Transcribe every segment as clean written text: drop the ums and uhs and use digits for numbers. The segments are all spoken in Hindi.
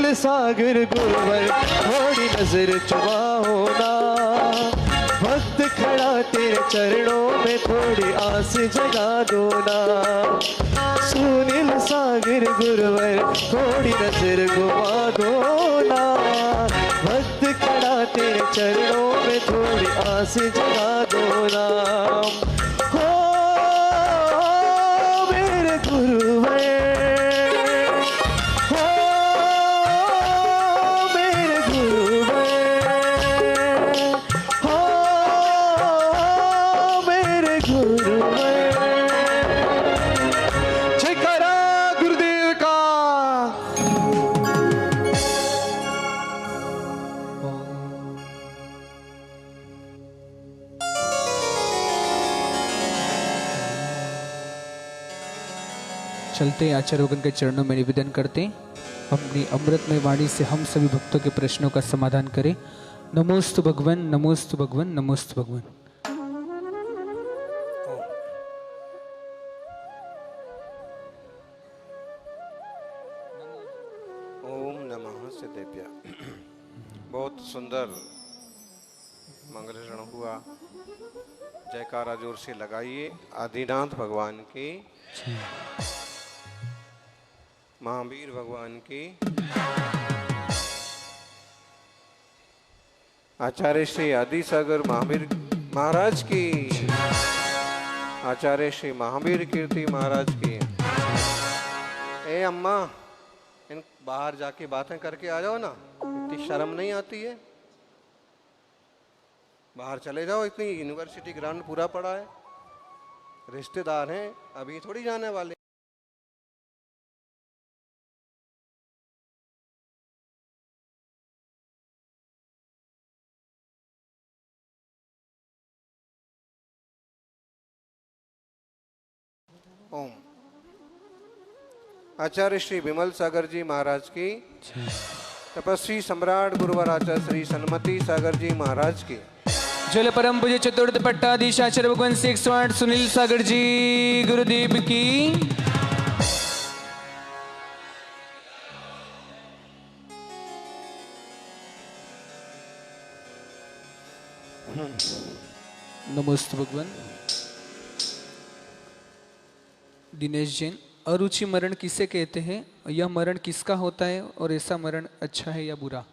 सुनील सागर गुरुवर थोड़ी नजर चुमाओ ना, वक्त खड़ा तेरे चरणों में थोड़ी आस जगा दो ना। सुनील सागर गुरुवर थोड़ी नजर घुमा दो ना, वक्त खड़ा तेरे चरणों में थोड़ी आस जगा दो ना। हो मेरे गुरुवर, हो मेरे गुरुवर, हो मेरे गुरुवर। जयकारा गुरुदेव का। चलते आचार्यगण के चरणों में निवेदन करते अपनी अमृतमय वाणी से हम सभी भक्तों के प्रश्नों का समाधान करें। नमोस्तु भगवन, नमोस्तु भगवन, नमोस्तु भगवन। ओम नमः सिद्धेभ्य। बहुत सुंदर मंगलचरण हुआ। जयकारा जोर से लगाइए। आदिनाथ भगवान की, महावीर भगवान की, आचार्य श्री आदि सागर महावीर महाराज की, आचार्य श्री महावीर कीर्ति महाराज की। ए अम्मा, इन बाहर जाके बातें करके आ जाओ ना, इतनी शर्म नहीं आती है? बाहर चले जाओ, इतनी यूनिवर्सिटी ग्राउंड पूरा पड़ा है, रिश्तेदार हैं, अभी थोड़ी जाने वाले। ओम। आचार्य श्री विमल सागर जी महाराज की, तपस्वी सम्राट गुरुवर आचार्य श्री सन्मति सागर जी महाराज की, जल परम पूज्य चतुर्थ पट्टाधीश आचार्य भगवान 108 सुनील सागर जी गुरुदेव की। नमोस्तु भगवान। दिनेश जैन, अरुचि मरण किसे कहते हैं? यह मरण किसका होता है और ऐसा मरण अच्छा है या बुरा?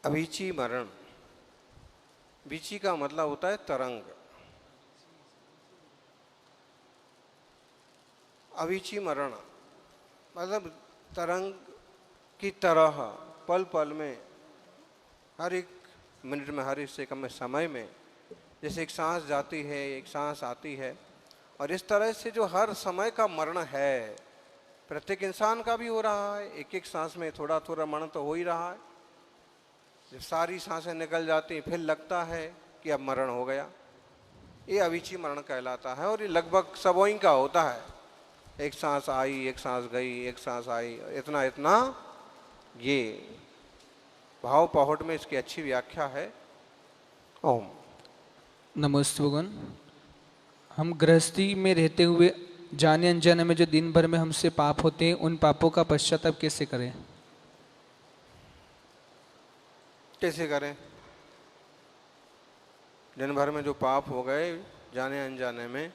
अभिची मरण। बीची का मतलब होता है तरंग। अभिची मरण मतलब तरंग की तरह पल पल में, हर एक मिनट में, हर एक सेकंड में, समय में, जैसे एक सांस जाती है, एक सांस आती है, और इस तरह से जो हर समय का मरण है, प्रत्येक इंसान का भी हो रहा है। एक एक सांस में थोड़ा थोड़ा मरण तो हो ही रहा है। जब सारी सांसें निकल जाती हैं, फिर लगता है कि अब मरण हो गया। ये अविची मरण कहलाता है, और ये लगभग सबों का होता है। एक सांस आई, एक सांस गई, एक सांस आई, इतना इतना। ये भाव पहुट में इसकी अच्छी व्याख्या है। ओम। नमस्ते भगवान। हम गृहस्थी में रहते हुए जाने अनजाने में जो दिन भर में हमसे पाप होते हैं, उन पापों का पश्चाताप कैसे करें? कैसे करें? दिन भर में जो पाप हो गए जाने अनजाने में,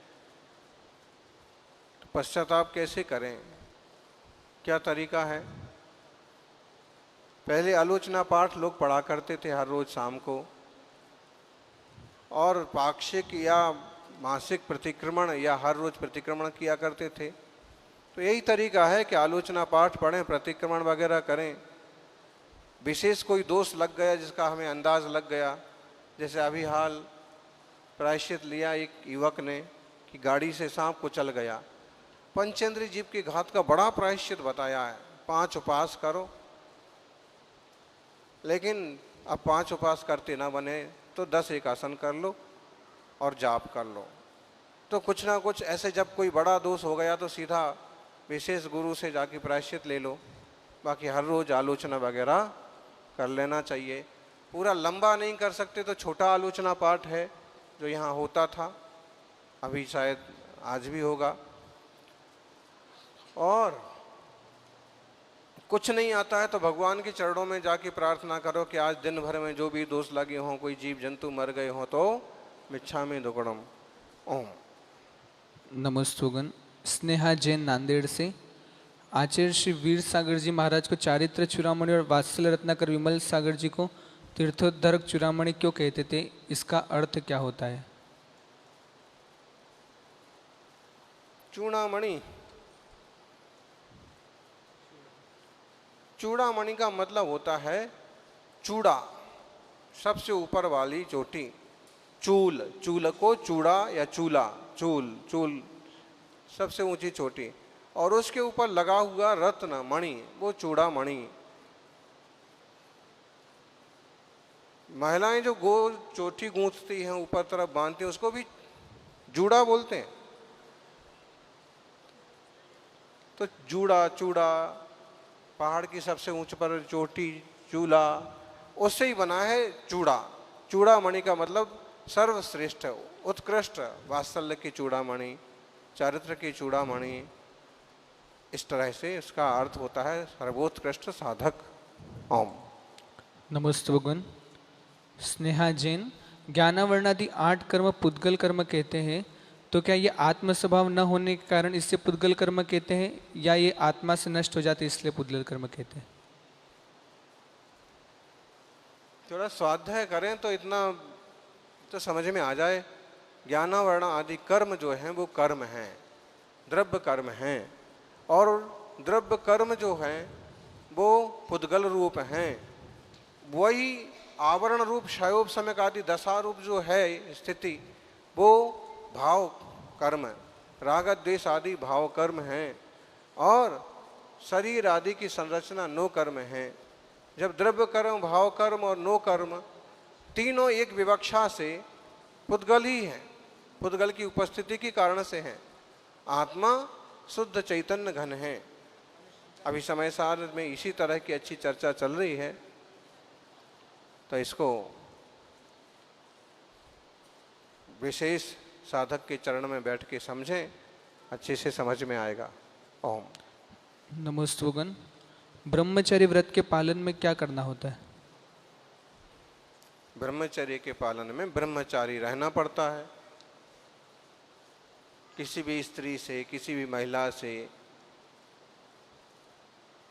तो पश्चाताप कैसे करें? क्या तरीका है? पहले आलोचना पाठ लोग पढ़ा करते थे हर रोज शाम को, और पाक्षिक या मासिक प्रतिक्रमण या हर रोज प्रतिक्रमण किया करते थे। तो यही तरीका है कि आलोचना पाठ पढ़ें, प्रतिक्रमण वगैरह करें। विशेष कोई दोष लग गया जिसका हमें अंदाज लग गया, जैसे अभी हाल प्रायश्चित लिया एक युवक ने कि गाड़ी से सांप कुचल गया। पंचेंद्रिय जीव के घात का बड़ा प्रायश्चित बताया है, 5 उपवास करो। लेकिन अब 5 उपवास करते ना बने तो 10 एक आसन कर लो और जाप कर लो। तो कुछ ना कुछ ऐसे, जब कोई बड़ा दोष हो गया तो सीधा विशेष गुरु से जाके प्रायश्चित ले लो। बाकी हर रोज आलोचना वगैरह कर लेना चाहिए। पूरा लंबा नहीं कर सकते तो छोटा आलोचना पाठ है जो यहाँ होता था, अभी शायद आज भी होगा। और कुछ नहीं आता है तो भगवान के चरणों में जाके प्रार्थना करो कि आज दिन भर में जो भी दोष लगे हों, कोई जीव जंतु मर गए हों तो मिच्छामि दुक्कडम। ओम। नमस्तुगन। स्नेहा जैन नांदेड़ से, आचार्य श्री वीर सागर जी महाराज को चारित्र चूड़ामणि और वात्सल्य रत्नाकर विमल सागर जी को तीर्थोद्धरक चूड़ामणि क्यों कहते थे, इसका अर्थ क्या होता है? चूड़ामणि, चूड़ामणि का मतलब होता है चूड़ा, सबसे ऊपर वाली चोटी। चूल, चूल को चूड़ा या चूला, चूल, चूल सबसे ऊंची चोटी, और उसके ऊपर लगा हुआ रत्न मणि, वो चूड़ामणि। महिलाएं जो गोल चोटी गूंथती हैं, ऊपर तरफ बांधती हैं, उसको भी जूड़ा बोलते हैं। तो जूड़ा, चूड़ा, पहाड़ की सबसे ऊंच पर चोटी, चूल्हा, उससे ही बना है चूड़ा। चूड़ामणि का मतलब सर्वश्रेष्ठ, उत्कृष्ट, वात्सल्य की चूड़ामणि, चारित्र की चूड़ामणि, इस तरह से इसका अर्थ होता है सर्वोत्कृष्ट साधक। ओम। नमस्ते भगवान। स्नेहा जैन, ज्ञानावर्णादि 8 कर्म पुद्गल कर्म कहते हैं, तो क्या ये आत्म स्वभाव न होने के कारण इससे पुद्गल कर्म कहते हैं, या ये आत्मा से नष्ट हो जाते इसलिए पुद्गल कर्म कहते हैं? थोड़ा स्वाध्याय करें तो इतना तो समझ में आ जाए। ज्ञानावरण आदि कर्म जो हैं वो कर्म हैं, द्रव्य कर्म हैं, और द्रव्य कर्म जो हैं वो पुद्गल रूप हैं। वही आवरण रूप क्षयोप समक आदि दशा रूप जो है स्थिति, वो भाव कर्म, राग द्वेष आदि भाव कर्म हैं, और शरीर आदि की संरचना नो कर्म है। जब द्रव्य कर्म, भाव कर्म और नो कर्म तीनों एक विवक्षा से पुद्गल ही है, पुद्गल की उपस्थिति के कारण से है। आत्मा शुद्ध चैतन्य घन है। अभी समय सार में इसी तरह की अच्छी चर्चा चल रही है, तो इसको विशेष साधक के चरण में बैठ के समझें, अच्छे से समझ में आएगा। ओम। नमस्तुगन। ब्रह्मचर्य व्रत के पालन में क्या करना होता है? ब्रह्मचर्य के पालन में ब्रह्मचारी रहना पड़ता है। किसी भी स्त्री से, किसी भी महिला से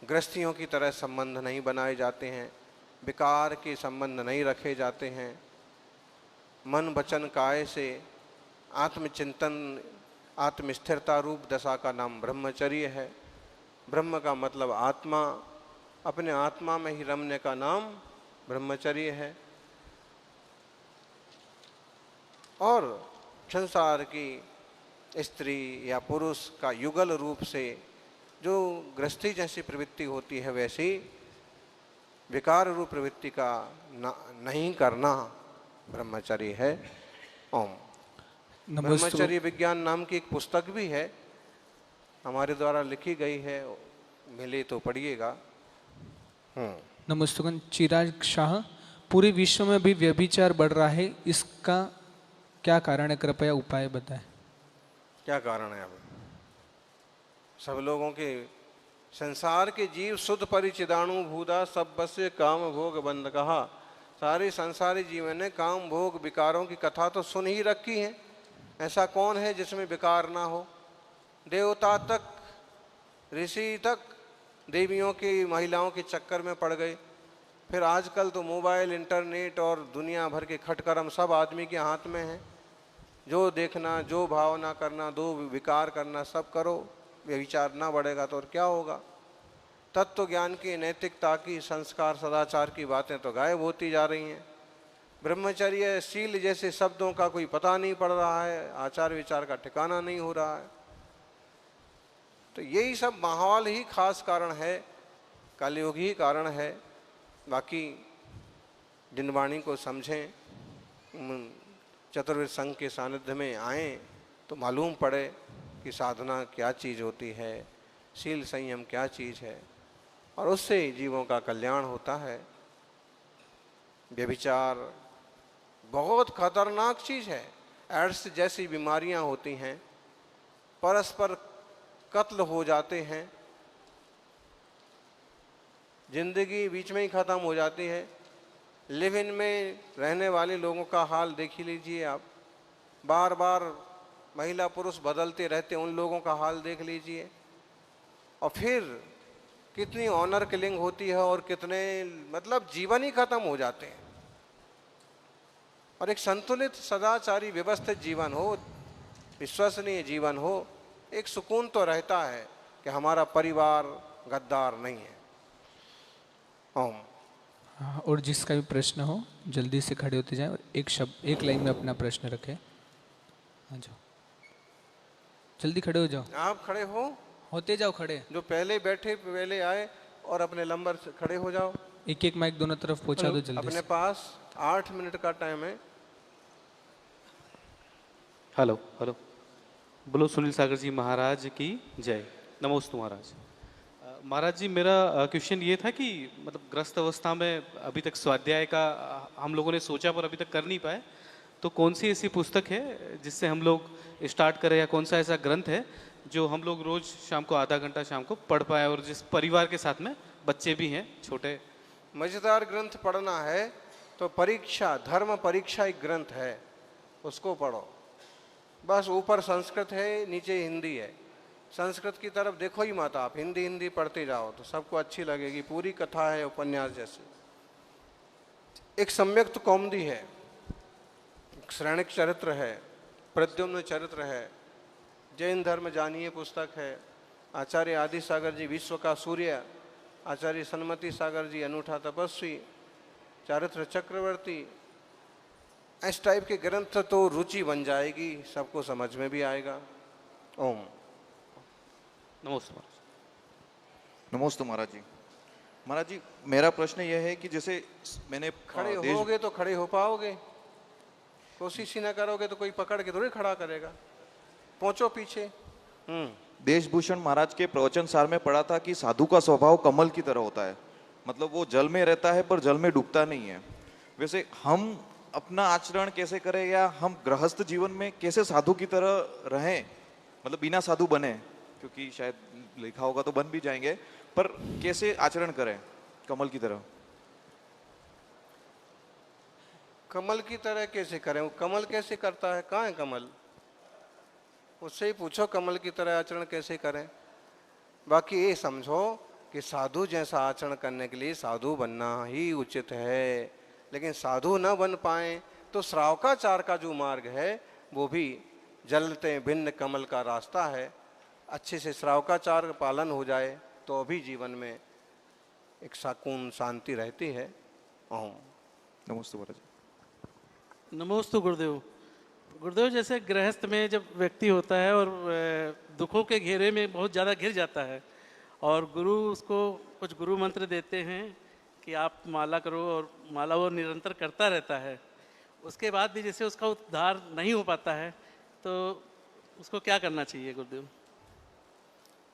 गृहस्थियों की तरह संबंध नहीं बनाए जाते हैं, विकार के संबंध नहीं रखे जाते हैं। मन वचन काय से आत्मचिंतन, आत्मस्थिरता रूप दशा का नाम ब्रह्मचर्य है। ब्रह्म का मतलब आत्मा, अपने आत्मा में ही रमने का नाम ब्रह्मचर्य है। और संसार की स्त्री या पुरुष का युगल रूप से जो गृहस्थी जैसी प्रवृत्ति होती है, वैसी विकार रूप प्रवृत्ति का नहीं करना ब्रह्मचर्य है। ओम। ब्रह्मचर्य विज्ञान नाम की एक पुस्तक भी है, हमारे द्वारा लिखी गई है, मिले तो पढ़िएगा। नमस्तुगन। चिराग शाह, पूरे विश्व में भी व्यभिचार बढ़ रहा है, इसका क्या कारण है, कृपया उपाय बताएं। क्या कारण है? अब सब लोगों के, संसार के जीव शुद्ध परिचिदाणु भूदा सब बसे काम भोग बंद कहा। सारे संसारी जीवन ने काम भोग विकारों की कथा तो सुन ही रखी है। ऐसा कौन है जिसमें विकार ना हो? देवता तक, ऋषि तक देवियों की, महिलाओं के चक्कर में पड़ गए। फिर आजकल तो मोबाइल, इंटरनेट और दुनिया भर के खटकर्म सब आदमी के हाथ में है। जो देखना, जो भावना करना, दो विकार करना, सब करो। व्यभिचार ना बढ़ेगा तो और क्या होगा? तत्व ज्ञान की, नैतिकता की, संस्कार सदाचार की बातें तो गायब होती जा रही हैं। ब्रह्मचर्य, शील जैसे शब्दों का कोई पता नहीं पड़ रहा है, आचार विचार का ठिकाना नहीं हो रहा है। तो यही सब माहौल ही खास कारण है, कलयुग ही कारण है। बाकी जिन वाणी को समझें, चतुर्वेद संघ के सानिध्य में आएँ तो मालूम पड़े कि साधना क्या चीज़ होती है, शील संयम क्या चीज़ है, और उससे जीवों का कल्याण होता है। व्यभिचार बहुत खतरनाक चीज़ है। एड्स जैसी बीमारियां होती हैं, परस्पर कत्ल हो जाते हैं, जिंदगी बीच में ही ख़त्म हो जाती है। लिव इन में रहने वाले लोगों का हाल देख ही लीजिए आप, बार बार महिला पुरुष बदलते रहते, उन लोगों का हाल देख लीजिए। और फिर कितनी ऑनर किलिंग होती है और कितने मतलब जीवन ही खत्म हो जाते हैं। और एक संतुलित सदाचारी व्यवस्थित जीवन हो, विश्वसनीय जीवन हो, एक सुकून तो रहता है कि हमारा परिवार गद्दार नहीं है। ओम। हाँ, और जिसका भी प्रश्न हो जल्दी से खड़े होते जाएं और एक शब्द एक लाइन में अपना प्रश्न रखें। हाँ जाओ, जल्दी खड़े हो जाओ, आप खड़े हो, होते जाओ खड़े। जो पहले बैठे पहले आए और अपने नंबर से खड़े हो जाओ। एक एक माइक दोनों तरफ पहुंचा दो जल्दी अपने से। पास 8 मिनट का टाइम है। हेलो हेलो, बोलो सुनील सागर जी महाराज की जय। नमोस्तु महाराज। महाराज जी, मेरा क्वेश्चन ये था कि मतलब ग्रस्त अवस्था में अभी तक स्वाध्याय का हम लोगों ने सोचा पर अभी तक कर नहीं पाए, तो कौन सी ऐसी पुस्तक है जिससे हम लोग स्टार्ट करें, या कौन सा ऐसा ग्रंथ है जो हम लोग रोज शाम को आधा घंटा शाम को पढ़ पाए, और जिस परिवार के साथ में बच्चे भी हैं छोटे। मजेदार ग्रंथ पढ़ना है तो परीक्षा, धर्म परीक्षा एक ग्रंथ है, उसको पढ़ो। बस ऊपर संस्कृत है, नीचे हिंदी है। संस्कृत की तरफ देखो ही मत आप, हिंदी हिंदी पढ़ते जाओ तो सबको अच्छी लगेगी। पूरी कथा है उपन्यास जैसे। एक सम्यक्त कौमुदी है, श्रेणिक चरित्र है, प्रद्युम्न चरित्र है, जैन धर्म जानिए पुस्तक है, आचार्य आदि सागर जी विश्व का सूर्य, आचार्य सन्मति सागर जी अनूठा तपस्वी, चारित्र चक्रवर्ती, इस टाइप के ग्रंथ तो रुचि बन जाएगी, सबको समझ में भी आएगा। ओम। नमस्ते महाराज। नमस्ते महाराज जी। महाराज जी, मेरा प्रश्न यह है कि जैसे मैंने खड़े होगे तो खड़े हो पाओगे, कोशिश ही ना करोगे तो कोई पकड़ के थोड़ी खड़ा करेगा। पहुंचो पीछे। देशभूषण महाराज के प्रवचन सार में पढ़ा था कि साधु का स्वभाव कमल की तरह होता है, मतलब वो जल में रहता है पर जल में डूबता नहीं है। वैसे हम अपना आचरण कैसे करें, या हम गृहस्थ जीवन में कैसे साधु की तरह रहें, मतलब बिना साधु बने, क्योंकि शायद लिखा होगा तो बन भी जाएंगे, पर कैसे आचरण करें कमल की तरह? कमल की तरह कैसे करें? वो कमल कैसे करता है? कहाँ है कमल? उससे ही पूछो कमल की तरह आचरण कैसे करें। बाकी ये समझो कि साधु जैसा आचरण करने के लिए साधु बनना ही उचित है, लेकिन साधु न बन पाए तो श्रावकाचार का जो मार्ग है वो भी जलते भिन्न कमल का रास्ता है। अच्छे से श्रावकाचार का पालन हो जाए तो अभी जीवन में एक सुकून शांति रहती है। ओम। नमस्ते महाराज जी। नमोस्तु गुरुदेव। गुरुदेव, जैसे गृहस्थ में जब व्यक्ति होता है और दुखों के घेरे में बहुत ज़्यादा घिर जाता है, और गुरु उसको कुछ गुरु मंत्र देते हैं कि आप माला करो, और माला वो निरंतर करता रहता है, उसके बाद भी जैसे उसका उद्धार नहीं हो पाता है, तो उसको क्या करना चाहिए गुरुदेव?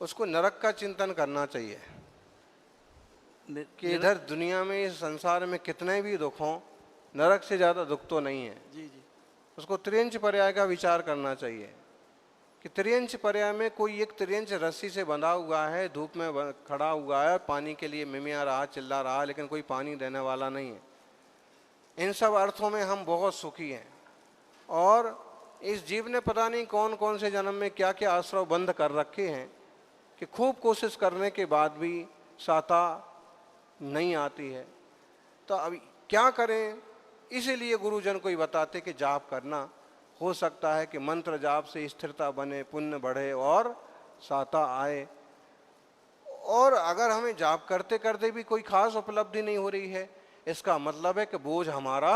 उसको नरक का चिंतन करना चाहिए कि इधर दुनिया में, इस संसार में कितने भी दुख हों, नरक से ज़्यादा दुख तो नहीं है। जी जी। उसको त्रियंच पर्याय का विचार करना चाहिए कि त्रियंच पर्याय में कोई एक त्रियंच रस्सी से बंधा हुआ है, धूप में खड़ा हुआ है, पानी के लिए मिमिया रहा, चिल्ला रहा, लेकिन कोई पानी देने वाला नहीं है। इन सब अर्थों में हम बहुत सुखी हैं, और इस जीव ने पता नहीं कौन कौन से जन्म में क्या क्या आश्रव बंद कर रखे हैं कि खूब कोशिश करने के बाद भी साता नहीं आती है। तो अभी क्या करें? इसीलिए गुरुजन को ही बताते कि जाप करना। हो सकता है कि मंत्र जाप से स्थिरता बने, पुण्य बढ़े और साता आए। और अगर हमें जाप करते करते भी कोई खास उपलब्धि नहीं हो रही है, इसका मतलब है कि बोझ हमारा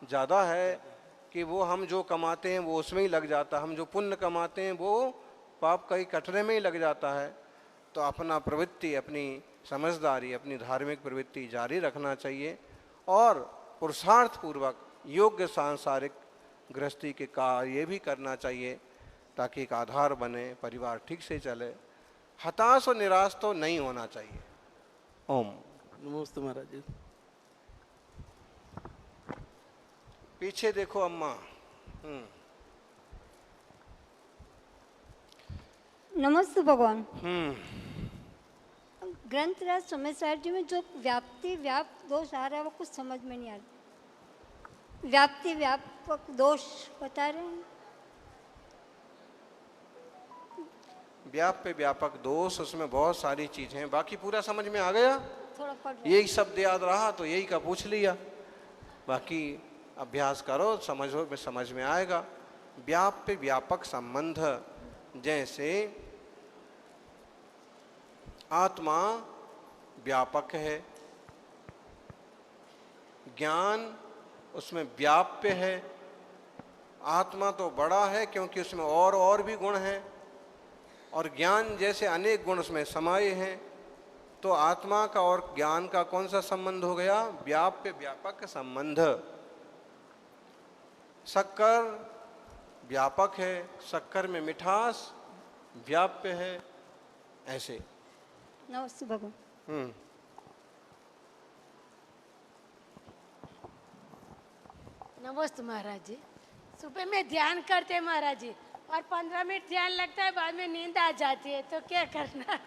ज़्यादा है, कि वो हम जो कमाते हैं वो उसमें ही लग जाता है, हम जो पुण्य कमाते हैं वो पाप कई कटरे में ही लग जाता है। तो अपना प्रवृत्ति, अपनी समझदारी, अपनी धार्मिक प्रवृत्ति जारी रखना चाहिए, और पुरुषार्थ पूर्वक योग्य सांसारिक गृहस्थी के कार्य भी करना चाहिए, ताकि एक आधार बने, परिवार ठीक से चले। हताश और निराश तो नहीं होना चाहिए। ओम। नमस्ते महाराज जी। पीछे देखो अम्मा। नमस्ते भगवान। ग्रंथराज समय जी में जो व्याप्ति व्याप दोष आ रहा है वो कुछ समझ में नहीं आ रहा। व्याप्ति व्यापक दोष बता रहे हैं। व्याप्य व्यापक दोष, उसमें बहुत सारी चीजें हैं, बाकी पूरा समझ में आ गया। थोड़ा पढ़ रहे यही शब्द याद रहा तो यही का पूछ लिया, बाकी अभ्यास करो, समझ में आएगा। व्याप्य व्यापक संबंध, जैसे आत्मा व्यापक है, ज्ञान उसमें व्याप्य है। आत्मा तो बड़ा है क्योंकि उसमें और भी गुण हैं, और ज्ञान जैसे अनेक गुण उसमें समाये हैं। तो आत्मा का और ज्ञान का कौन सा संबंध हो गया? व्याप्य व्यापक संबंध। शक्कर व्यापक है, शक्कर में मिठास व्याप्य है, ऐसे। नमस्ते भगवान। नमस्ते महाराज जी। सुबह में ध्यान करते हैं महाराज जी, और 15 मिनट ध्यान लगता है, बाद में नींद आ जाती है, तो क्या करना?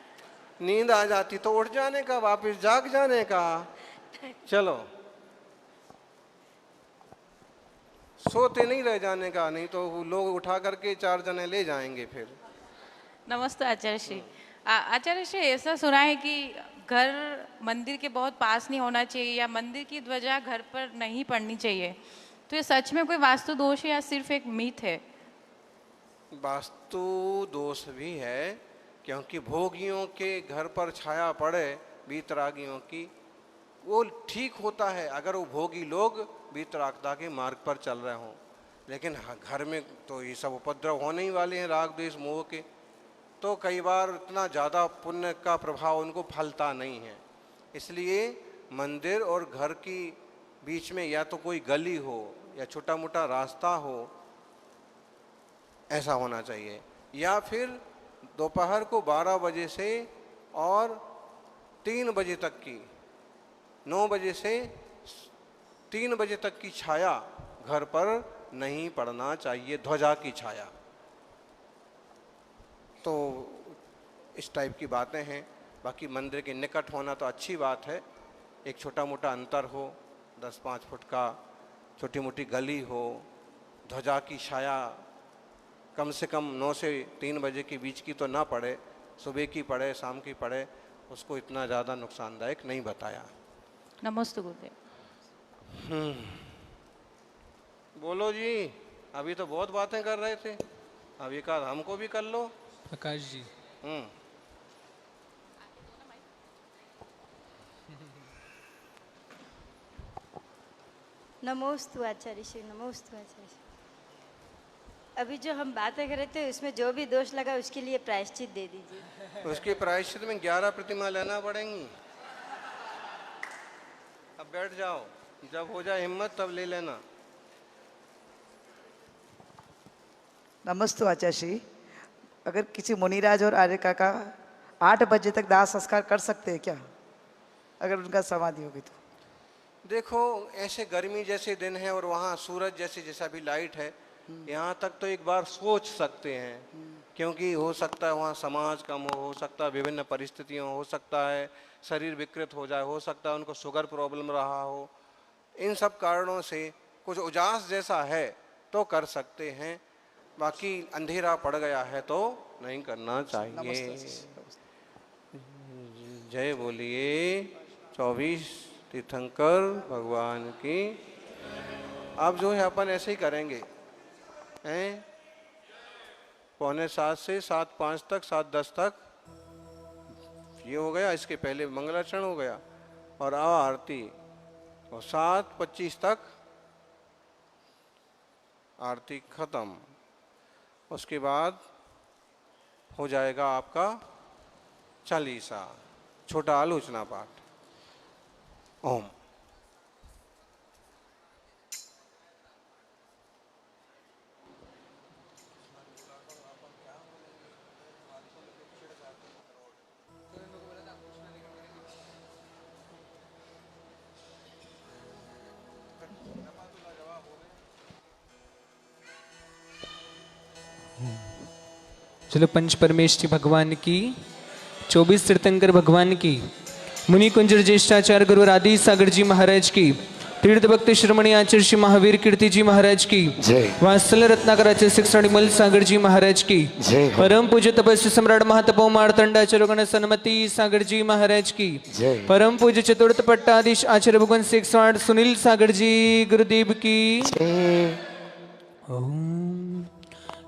नींद आ जाती तो उठ जाने का, वापस जाग जाने का। चलो, सोते नहीं रह जाने का, नहीं तो लोग उठा करके 4 जने ले जाएंगे फिर। नमस्ते आचार्य श्री। आचार्य श्री, ऐसा सुना है कि घर मंदिर के बहुत पास नहीं होना चाहिए, या मंदिर की ध्वजा घर पर नहीं पड़नी चाहिए, तो ये सच में कोई वास्तु दोष है या सिर्फ एक मिथ है? वास्तु दोष भी है, क्योंकि भोगियों के घर पर छाया पड़े वीतरागियों की, वो ठीक होता है अगर वो भोगी लोग वीतरागता के मार्ग पर चल रहे हों। लेकिन घर में तो ये सब उपद्रव होने ही वाले हैं, राग द्वेष मोह के, तो कई बार इतना ज़्यादा पुण्य का प्रभाव उनको फलता नहीं है। इसलिए मंदिर और घर की बीच में या तो कोई गली हो या छोटा मोटा रास्ता हो, ऐसा होना चाहिए। या फिर दोपहर को 12 बजे से और 3 बजे तक की, 9 बजे से 3 बजे तक की छाया घर पर नहीं पड़ना चाहिए, ध्वजा की छाया। तो इस टाइप की बातें हैं। बाकी मंदिर के निकट होना तो अच्छी बात है, एक छोटा मोटा अंतर हो, 10-5 फुट का, छोटी मोटी गली हो, ध्वजा की छाया कम से कम 9 से 3 बजे के बीच की तो ना पड़े, सुबह की पड़े, शाम की पड़े, उसको इतना ज़्यादा नुकसानदायक नहीं बताया। नमस्ते गुरुदेव। बोलो जी, अभी तो बहुत बातें कर रहे थे, अब एक आध हमको भी कर लो। प्रकाश जी। नमोस्तु आचार्य श्री। नमोस्तु आचार्य श्री। अभी जो हम बातें कर रहे थे उसमें जो भी दोष लगा उसके लिए प्रायश्चित दे दीजिए। उसके प्रायश्चित में 11 प्रतिमा लेना पड़ेंगी। अब बैठ जाओ, जब हो जाए हिम्मत तब ले लेना। नमस्ते आचार्य श्री। अगर किसी मुनिराज और आर्य काका 8 बजे तक दाह संस्कार कर सकते हैं क्या, अगर उनका समाधि होगी तो? देखो, ऐसे गर्मी जैसे दिन है और वहाँ सूरज जैसा भी लाइट है, यहाँ तक तो एक बार सोच सकते हैं, क्योंकि हो सकता है वहाँ समाज कम हो सकता है विभिन्न परिस्थितियों, हो सकता है शरीर विकृत हो जाए, हो सकता है उनको शुगर प्रॉब्लम रहा हो, इन सब कारणों से कुछ उजास जैसा है तो कर सकते हैं। बाकी अंधेरा पड़ गया है तो नहीं करना चाहिए। जय बोलिए 24 तीर्थंकर भगवान की। अब जो है अपन ऐसे ही करेंगे हैं, 6:45 से 7:05 तक, 7:10 तक ये हो गया, इसके पहले मंगलाचरण हो गया और अब आरती, और 7:25 तक आरती खत्म। उसके बाद हो जाएगा आपका चालीसा, छोटा आलोचना पाठ। ओम। चलो पंच परमेष्ठी भगवान की, 24 तीर्थंकर भगवान की, मुनि कुंजर ज्येष्ठाचार्य गुरु राधी सागर जी महाराज की, तीर्थ भक्त श्रमणी आचार्य श्री महावीर कीर्ति जी महाराज की, वात्सल रत्नाकर आचार्य शिक्षणिमल सागर जी महाराज की, परम पूज्य तपस्वी सम्राट महातपो मार्तंडाचार्य गण सन्मति सागर जी महाराज की, परम पूज्य चतुर्थ पट्टाधीश आचार्य भगवान शेख स्वाट सुनील सागर जी गुरुदेव की। ओम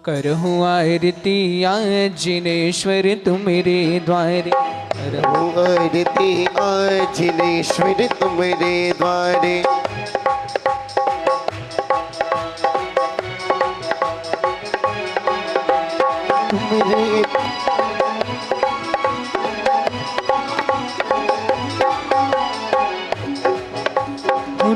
करहु आरती आज जिनेश्वर तुम्हारे द्वारे, आरती आज जिनेश्वर तुम्हारे द्वारे, तुम्हारे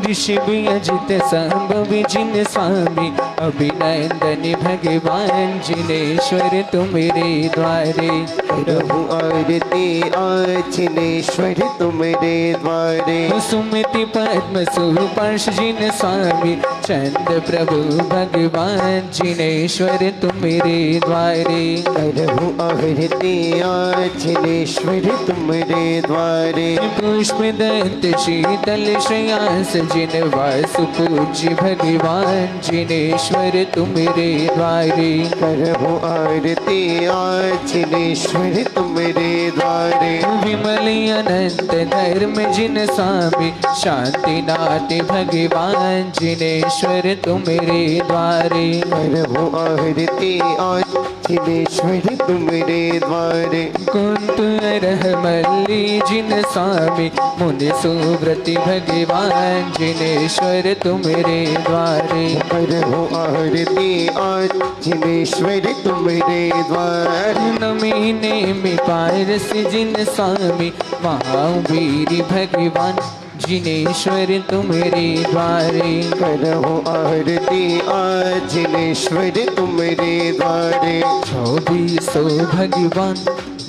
ऋषि भी अजित संभव जिन स्वामी, अभिनंदन भगवान जिनेश्वर तुम्हारे द्वारे, करहु आरती आज जिनेश्वर तुम्हारे द्वारे, सुमति पद्म सुपर्श जिन स्वामी, चंद प्रभु भगवान जिनेश्वर तुम्हारे द्वारे, करहु आरती आज जिनेश्वर तुम्हारे द्वारे, पुष्प दंत शीतल श्रेयांस जिन वासु पूज्य भगवान जिनेश्वर तुम्हारे द्वारे, करहु आरती आज जिनेश्वर तुम्हारे द्वारे, विमल अनंत धर्म जिन स्वामी, शांतिनाथ भगवान जिनेश्वर तुम्हारे द्वारे, करहु आरती आज जिनेश्वर तुम्हारे द्वारे, कुंत रहमल्ली जिन स्वामी, मुनि सुव्रति भगवान जिनेश्वर तुम्हारे द्वारे, करहु आरती आज जिनेश्वर तुम्हारे द्वारे, नमी नेमि पारस जिन स्वामी, महावीर भगवान जिनेश्वर तुम्हारे द्वारे, करहु आरती आज जिनेश्वर तुम्हारे द्वारे, 24 भगवान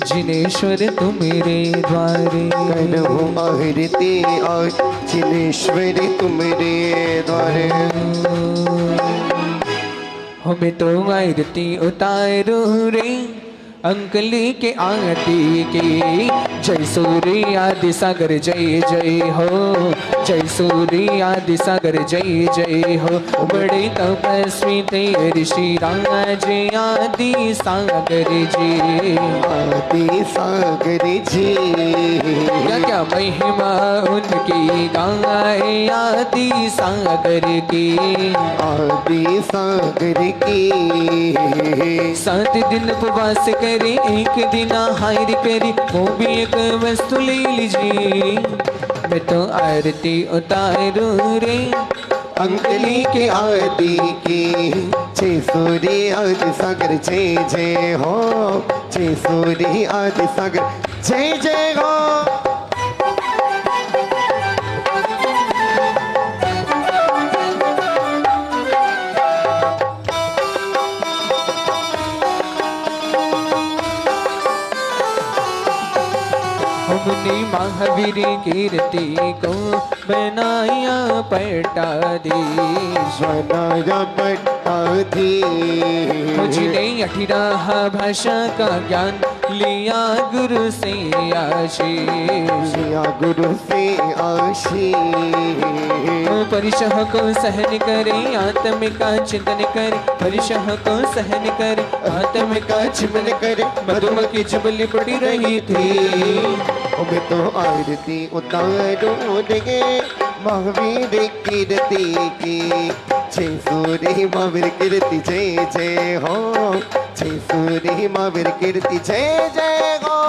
जिनेश्वर तुम्हारे द्वारे, करहु आरती आज जिनेश्वर तुम्हारे द्वारे, हमें तो आरती उतारो रे अंकली के आरती की, जय सूर्य आदि सागर जय जय हो, जय सूर्य आदि सागर जय जय हो, बड़े तपस्वी थे ऋषि राज आदि सागर जी, आदि सागर जी, क्या क्या महिमा उनकी गाए आदि सागर की, आदि सागर की, 7 दिन उपवास करे, एक दिन आहार करे, वो भी एक वस्तु ले लीजिए, मैं तो आरती उतारू रे अंकली के आरती की, जय सूर्य आदि सागर जय जय हो, जय सूर्य आदि सागर जय जय हो, हमने महावीर कीर्ति को बनाया पट्टाधीश, बनाया पट्टाधीश, मुझने 18 भाषा का ज्ञान लिया गुरु से आशीष, लिया गुरु से आशीष, परिशह को सहन करे आत्म का चिंतन करे, परिशह को सहन करे आत्म का चिंतन करे, मधुमक्खी चुबली पड़ी रही थी, मैं तो आरती उतारो रे महावीर कीर्ति की, जय सूर्य महावीर कीर्ति जय जय हो, जय सूर्य महावीर कीर्ति जय जय हो,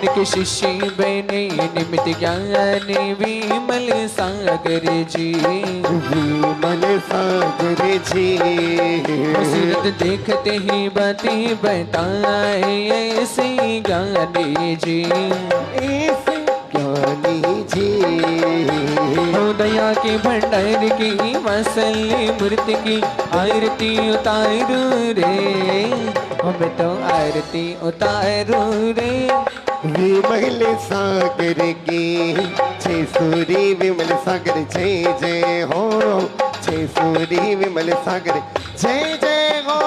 के शिष्य बने निमित ज्ञान विमल सागर जी। विमल सागर जी सूरत देखते ही बातें बताए ऐसे ज्ञानी जी। ऐसे ज्ञानी जी हो दया के भंडार की वात्सल्य मूर्ति की आरती उतारू रे। हमें तो आरती उतारू रे। विमल सागर की जय सूरी विमल सागर जय जय हो। जय सूरी विमल सागर जय जय हो।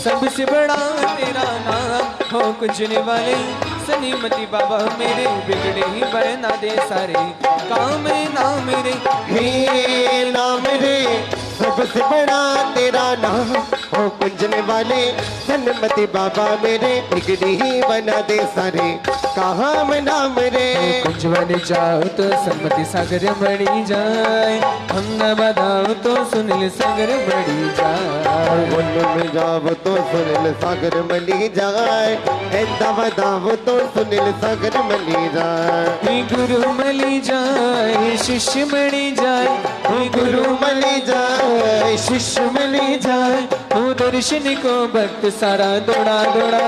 सबसे बड़ा तेरा नाम हो कुंजने वाले सनीमती बाबा मेरे बिगड़े ही बना दे सारे काम नाम रे। हे नाम रे सबसे बड़ा तेरा नाम हो कुंजने वाले सन्मति बाबा मेरे बिगड़ी ही बना दे सारे काम नाम रे। कुंज बन जाओ तो सन्मति सागर बड़ी जाए। हम बताओ तो सुनील सागर बड़ी जाए। में जाओ तो सुनील सागर मली जाए। ऐसा बताओ तो सुनील सागर मली जाए। गुरु मली जाए शिष्य मली जाए। गुरु मली जाए शिष्य मली जाए। वो दर्शन को भक्त सारा दौड़ा दौड़ा।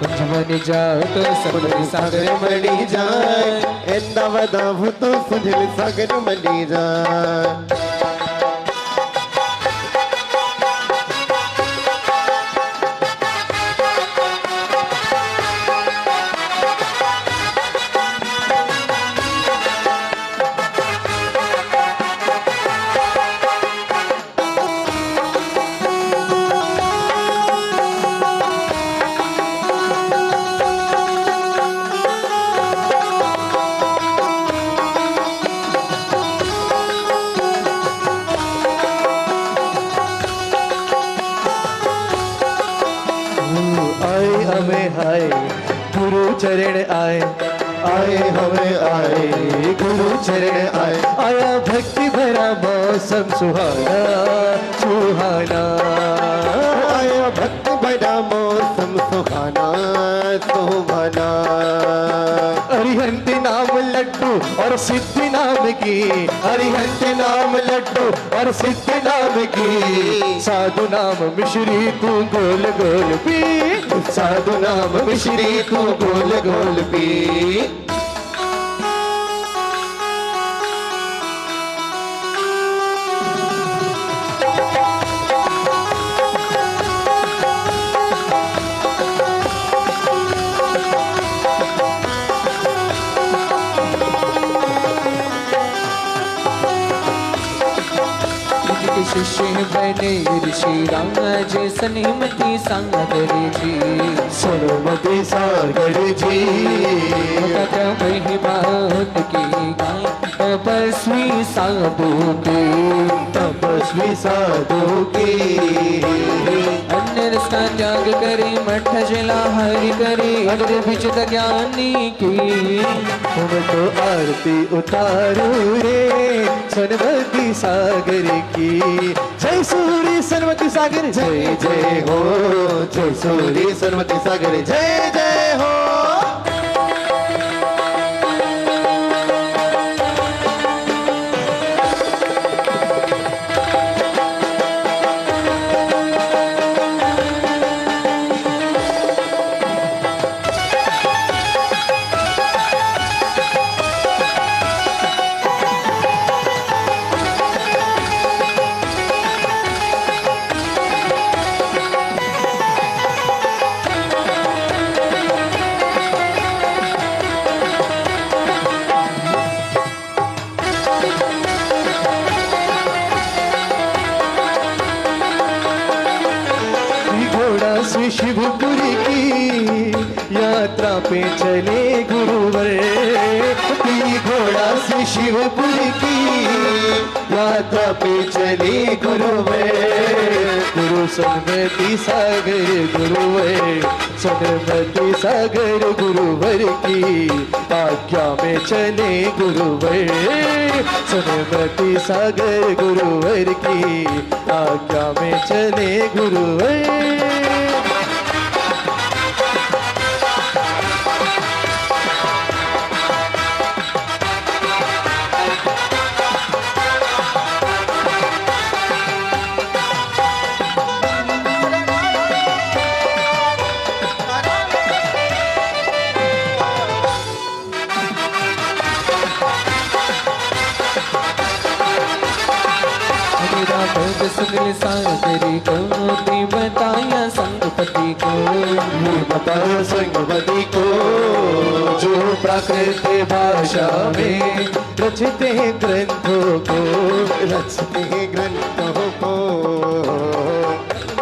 कुंज बन जाओ तो सन्मति सागर मली जाए। ऐसा बताओ तो सुनील सागर मली जाए। गुरु चरण आए। आए हमें आए गुरु चरण आए। आया भक्ति भरा मौसम सुहाना सुहाना। आया भक्ति भरा मौसम सुहाना सुहाना। अरिहंत नाम लड्डू और सिद्धि नाम की। अरिहंत नाम लड्डू और सिद्धि नाम की। साधु नाम मिश्री तू गोल गोल पी। साधु नाम मिश्री तू गोल गोल पी। शिष्य बने ऋषि राज सनीमती सागर जी। सनीमती सागर जी महिमा की गाय तपस्वी साधु के। तपस्वी साधु के अन्य रसका त्याग करे मठ जला हरि करे। अग्र विचित ज्ञानी की तुम तो आरती उतारो रे सनमती सागर की। जय सूरी सनमती सागर जय जय हो। जय सूरी सनमती सागर जय जय हो। शिवपुरी की यात्रा पे चले गुरुवर। घोड़ा से शिवपुरी की यात्रा पे चले गुरुवर। सुनमति सागर गुरुवर, सुनमति सागर गुरुवर की आज्ञा में चले गुरुवर, सुनमति सागर गुरुवर की आज्ञा में चले गुरुवर। सुनिल सागरी को नी बताया संगपति को, बताया संगपति को, जो प्राकृत भाषा में रचते हैं ग्रंथों को, रचते हैं ग्रंथों को,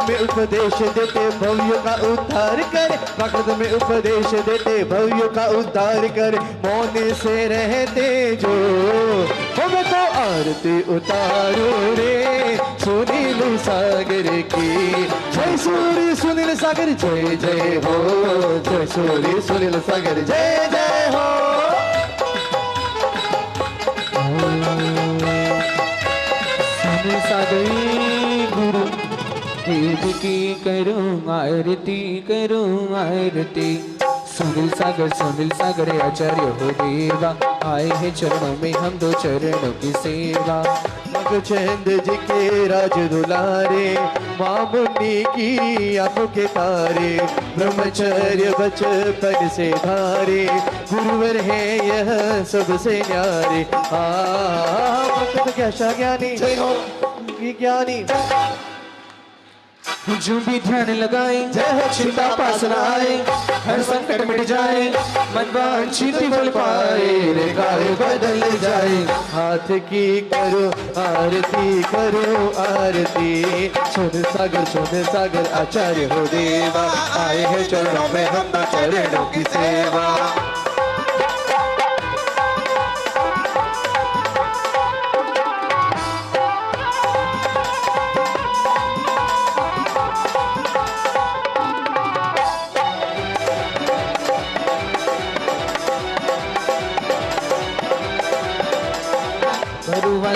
में उपदेश देते भव्यों का उद्धार करे, प्राकृत में उपदेश देते भव्यों का उद्धार करे, मौन से रहते जो हमें तो आरती उतारो रे सुनील सागर की। जय सूर्य सुनील सागर जय जय हो, जय सूर्य सुनील सागर जय जय हो। सुनील सागर गुरु देव की करूं आरती, करूं आरती। सुनील सागर आचार्य हो देवा, आए हैं चरणों में हम दो चरणों की सेवा। मगचंद जी के राज दुलारे, माँ मुन्नी की आंखों के तारे, ब्रह्मचर्य बचपन से धारे, गुरुवर है यह सबसे न्यारे। भक्त क्या ज्ञानी जय हो ज्ञानी, जो भी ध्यान लगाए जय हो चिंता पास न आए, हर संकट मिट जाए मन वांछित फल पाए, रेखाएं बदल जाए। हाथ की करो आरती, करो आरती। सुन सागर आचार्य हो देवा, आए हैं चरणों में हम तो चरणों की सेवा।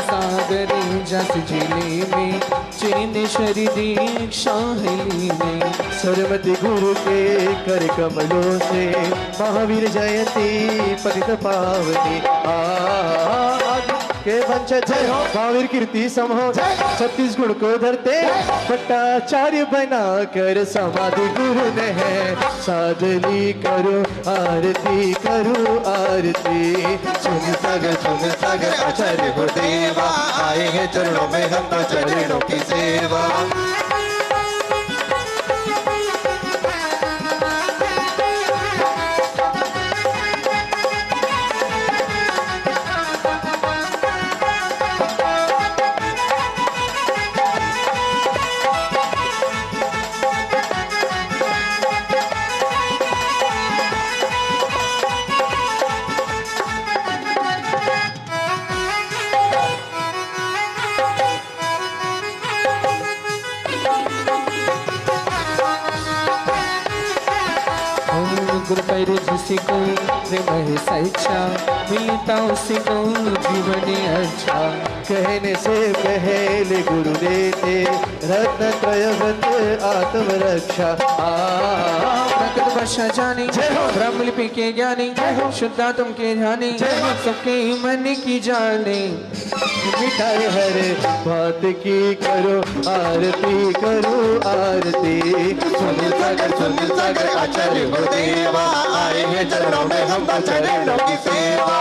सागरी जस जिले में चैनेश्वरी दीक्षा हिली में, सरमति गुरु के कर कमलों से महावीर जयंती पतित पावनी। के वंश जय हो, महावीर कीर्ति समहो, 36 गुण को धरते भट्टाचार्य बना कर समाधि गुरु ने है साधनी। करो आरती, करो आरती। सुन सागर आचार्य हो देवा, आए हैं चरणों में हम तो चरणों की सेवा। गुरु पर जिसको प्रेम है सच्चा, मिलता उसी को जीवन अच्छा। कहने से पहले गुरु देते रत्न त्रयवत आत्मरक्षा। प्रकट भाषा जानी ब्रह्म लिपि के ज्ञानी, शुद्धात्म के ध्यानी, सबके मन की जाने। मिठाई हर बात की करो आरती, करो आरती। सुन सागर आचार्य हो देवा, आए हैं चरणों में हम चरणों की सेवा।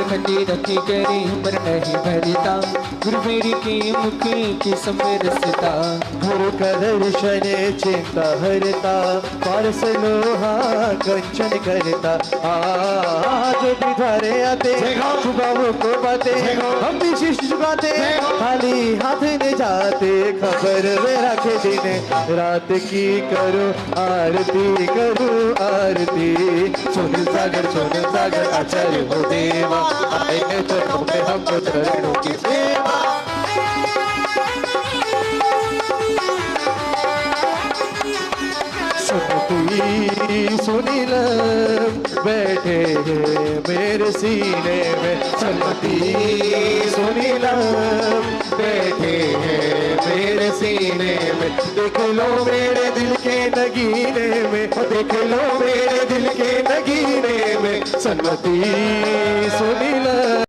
रखती रखी करी उम्र नहीं भरता गुरु मेरी की मुखी की समय रसता गुरु का दर्शन चिंता हरता पारस लोहा कंचन करता आज भी धारे आते सुबह को बाते हम भी शीश झुकाते खाली हाथ न जाते खबर में रखे दिन रात की करो आरती करो आरती सोनल सागर आचार्य हो देवा आए हैं चरणों में हमको चरणों की सेवा सुनील बैठे हैं मेरे सीने में सलमती सुनील बैठे हैं मेरे सीने में देख लो मेरे दिल के नगीने में देख लो मेरे दिल के नगीने में सलमती सुनील